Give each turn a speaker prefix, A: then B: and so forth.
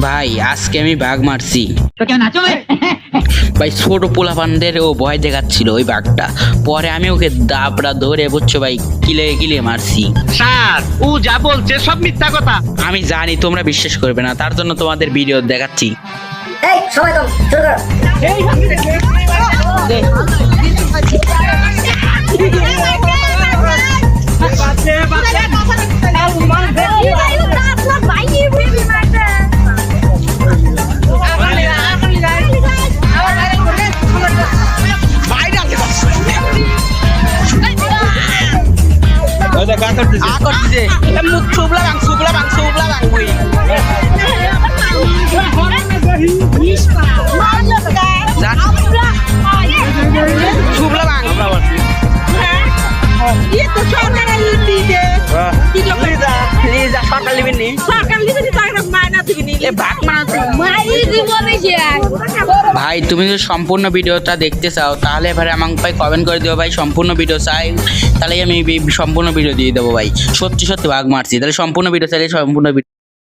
A: ভাই আজকে আমি বাঘ মারছি। ভাই ছোট পোলাপানদের ও ভয় দেখাচ্ছিল ওই বাঘটা, পরে আমি ওকে দাবড়া ধরে বুঝছো ভাই কিলে কিলে মারছি।
B: স্যার ও যা বলছে সব মিথ্যা কথা।
A: আমি জানি তোমরা বিশ্বাস করবে না, তার জন্য তোমাদের ভিডিও দেখাচ্ছি।
C: এই সবাই তো শুরু করো।
A: ভাই তুমি যদি সম্পূর্ণ ভিডিওটা দেখতে চাও তাহলে এবারে আমাকে ভাই কমেন্ট করে দিও ভাই, সম্পূর্ণ ভিডিও চাই তাহলে আমি সম্পূর্ণ ভিডিও দিয়ে দেবো ভাই। সত্যি সত্যি বাঘ মারছি, তাহলে সম্পূর্ণ ভিডিও চাইলে সম্পূর্ণ ভিডিও